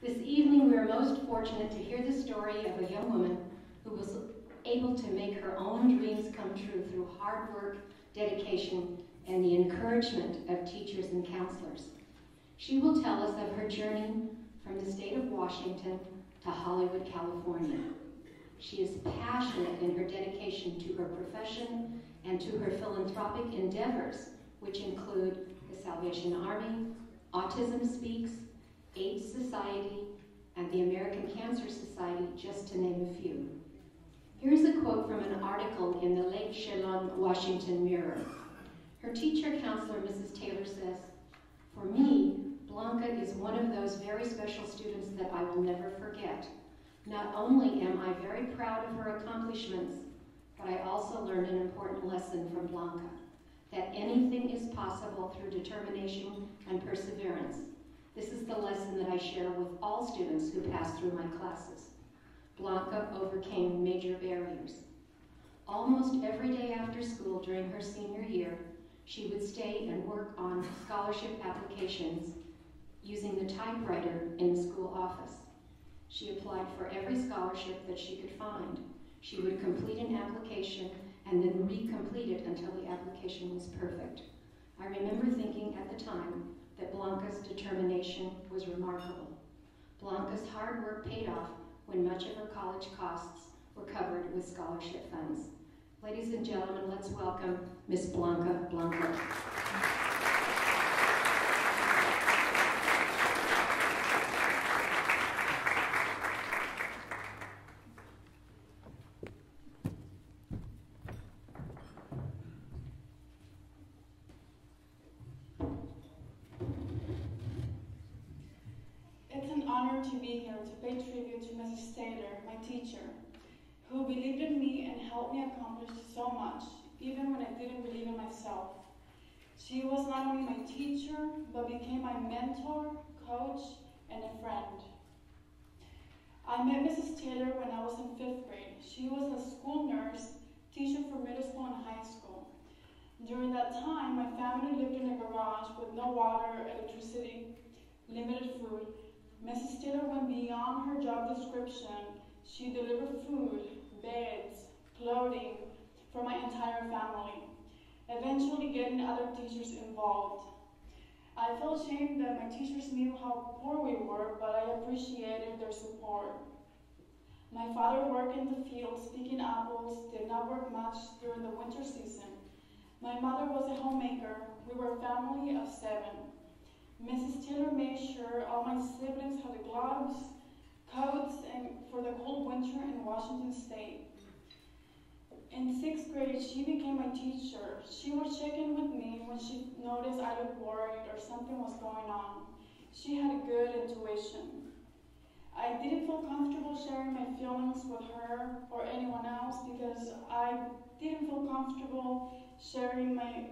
This evening, we are most fortunate to hear the story of a young woman who was able to make her own dreams come true through hard work, dedication, and the encouragement of teachers and counselors. She will tell us of her journey from the state of Washington to Hollywood, California. She is passionate in her dedication to her profession and to her philanthropic endeavors, which include the Salvation Army, Autism Speaks, AIDS Society, and the American Cancer Society, just to name a few. Here's a quote from an article in the Lake Chelan, Washington Mirror. Her teacher counselor, Mrs. Taylor, says, "For me, Blanca is one of those very special students that I will never forget. Not only am I very proud of her accomplishments, but I also learned an important lesson from Blanca, that anything is possible through determination and perseverance. This is the lesson that I share with all students who pass through my classes. Blanca overcame major barriers. Almost every day after school during her senior year, she would stay and work on scholarship applications using the typewriter in the school office. She applied for every scholarship that she could find. She would complete an application and then recomplete it until the application was perfect. I remember thinking at the time that Blanca's determination was remarkable. Blanca's hard work paid off when much of her college costs were covered with scholarship funds. Ladies and gentlemen, let's welcome Miss Blanca Blanco. It's an honor to be here to pay tribute to Mrs. Taylor, my teacher, who believed in me and helped me accomplish so much, even when I didn't believe in myself. She was not only my teacher, but became my mentor, coach, and a friend. I met Mrs. Taylor when I was in 5th grade. She was a school nurse, teacher for middle school and high school. During that time, my family lived in a garage with no water, electricity, limited food. Mrs. Taylor went beyond her job description. She delivered food, beds, clothing for my entire family, eventually getting other teachers involved. I felt ashamed that my teachers knew how poor we were, but I appreciated their support. My father worked in the fields picking apples, did not work much during the winter season. My mother was a homemaker. We were a family of 7. Mrs. Taylor made sure all my siblings had gloves, coats, and for the cold winter in Washington State. In 6th grade, she became my teacher. She would check in with me when she noticed I looked worried or something was going on. She had a good intuition. I didn't feel comfortable sharing my feelings with her or anyone else because I didn't feel comfortable sharing my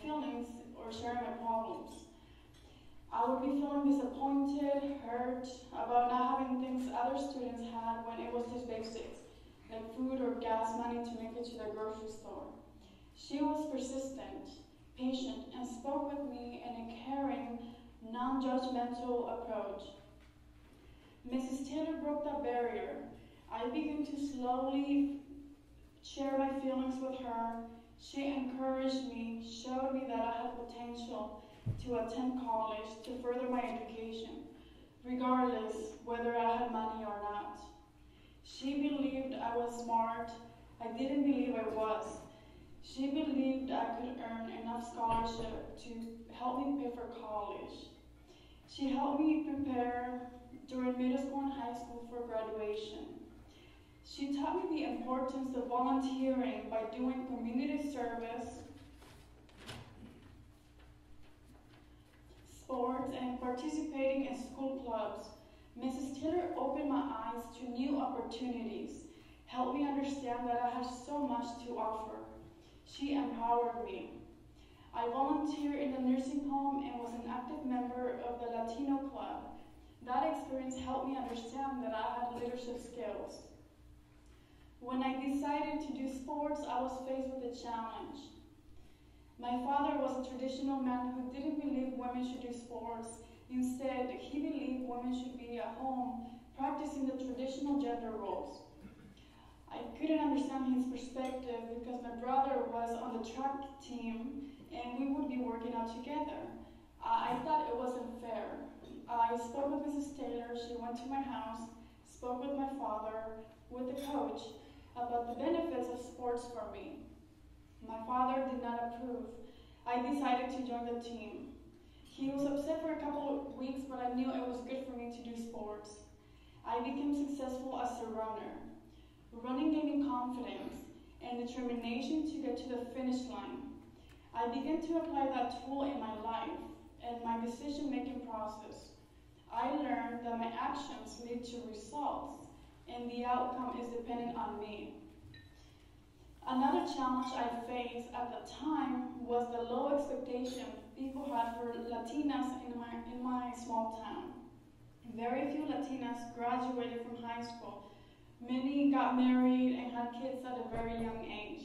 feelings or sharing my problems. I would be feeling disappointed, hurt about not having things other students had when it was just basics, like food or gas money to make it to the grocery store. She was persistent, patient, and spoke with me in a caring, non-judgmental approach. Mrs. Taylor broke that barrier. I began to slowly share my feelings with her. She encouraged me, showed me that I had potential to attend college, to further my education, regardless whether I had money or not. She believed I was smart. I didn't believe I was. She believed I could earn enough scholarship to help me pay for college. She helped me prepare during middle school and high school for graduation. She taught me the importance of volunteering by doing community service, sports, and participating in school clubs. Mrs. Taylor opened my eyes to new opportunities, helped me understand that I had so much to offer. She empowered me. I volunteered in the nursing home and was an active member of the Latino club. That experience helped me understand that I had leadership skills. When I decided to do sports, I was faced with a challenge. My father was a traditional man who didn't believe women should do sports Instead, he believed women should be at home practicing the traditional gender roles. I couldn't understand his perspective because my brother was on the track team and we would be working out together. I thought it wasn't fair. I spoke with Mrs. Taylor. She went to my house, spoke with my father, with the coach, about the benefits of sports for me. My father did not approve. I decided to join the team. He was upset for a couple of weeks, but I knew it was good for me to do sports. I became successful as a runner. Running gave me confidence and determination to get to the finish line. I began to apply that tool in my life and my decision-making process. I learned that my actions lead to results, and the outcome is dependent on me. Another challenge I faced at the time was the low expectation people had for Latinas in my small town. Very few Latinas graduated from high school. Many got married and had kids at a very young age.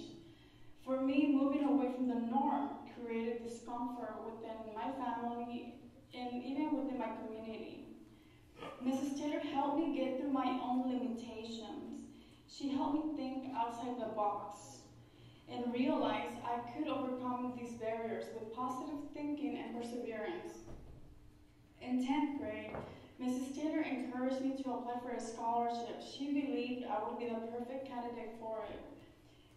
For me, moving away from the norm created discomfort within my family and even within my community. Mrs. Taylor helped me get through my own limitations. She helped me think outside the box and realize I could overcome these barriers with positive thinking and perseverance. In 10th grade, Mrs. Taylor encouraged me to apply for a scholarship. She believed I would be the perfect candidate for it.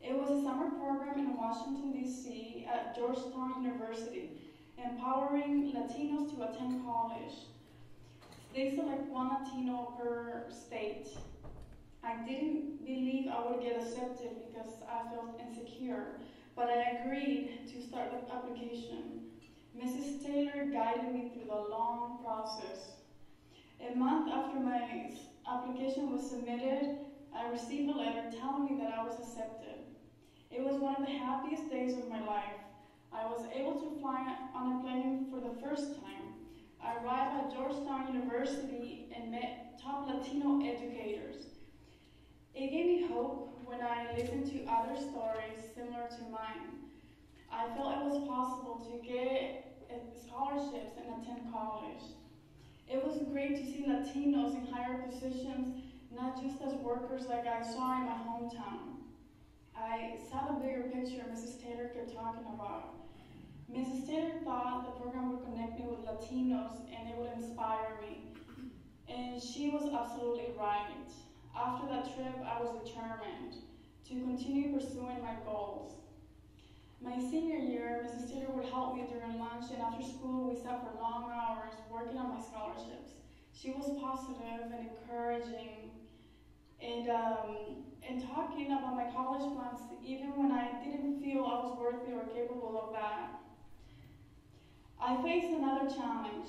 It was a summer program in Washington, D.C. at Georgetown University, empowering Latinos to attend college. They select one Latino per state. I didn't believe I would get accepted because I felt insecure, but I agreed to start the application. Mrs. Taylor guided me through the long process. A month after my application was submitted, I received a letter telling me that I was accepted. It was one of the happiest days of my life. I was able to fly on a plane for the first time. I arrived at Georgetown University and met top Latino educators. It gave me hope when I listened to other stories similar to mine. I felt it was possible to get scholarships and attend college. It was great to see Latinos in higher positions, not just as workers like I saw in my hometown. I saw the bigger picture Mrs. Taylor kept talking about. Mrs. Taylor thought the program would connect me with Latinos and it would inspire me. And she was absolutely right. After that trip, I was determined to continue pursuing my goals. My senior year, Mrs. Taylor would help me during lunch, and after school, we sat for long hours working on my scholarships. She was positive and encouraging, and talking about my college plans, even when I didn't feel I was worthy or capable of that. I faced another challenge.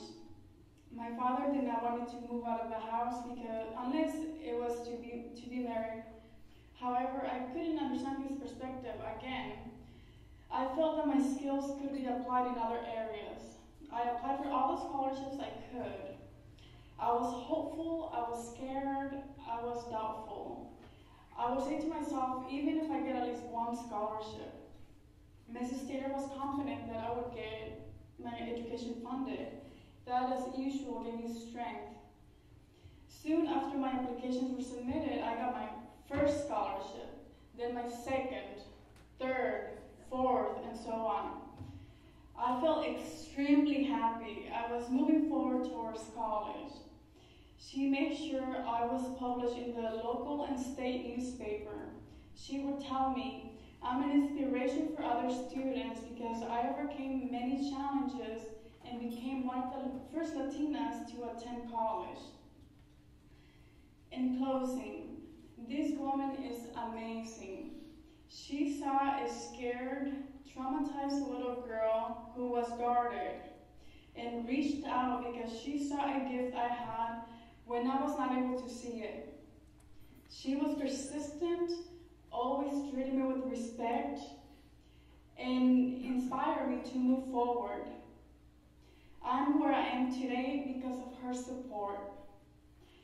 My father did not want me to move out of the house unless it was to be married. However, I couldn't understand his perspective again. I felt that my skills could be applied in other areas. I applied for all the scholarships I could. I was hopeful, I was scared, I was doubtful. I would say to myself, even if I get at least one scholarship, Mrs. Taylor was confident that I would get my education funded. That, as usual, gave me strength. Soon after my applications were submitted, I got my first scholarship, then my second, third, fourth, and so on. I felt extremely happy. I was moving forward towards college. She made sure I was published in the local and state newspaper. She would tell me, I'm an inspiration for other students because I overcame many challenges and became one of the first Latinas to attend college. In closing, this woman is amazing. She saw a scared, traumatized little girl who was guarded and reached out because she saw a gift I had when I was not able to see it. She was persistent, always treated me with respect, and inspired me to move forward. I'm where I am today because of her support.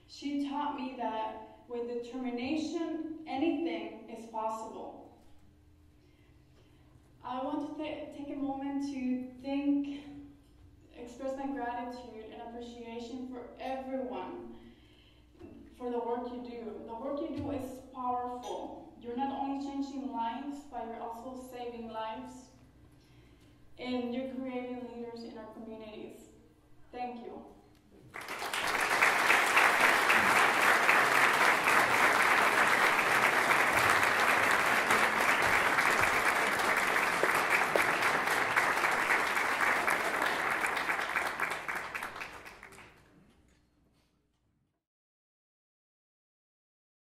She taught me that with determination, anything is possible. I want to take a moment to thank express my gratitude and appreciation for everyone for the work you do. The work you do is powerful. You're not only changing lives, but you're also saving lives. And you're creating leaders in our communities. Thank you.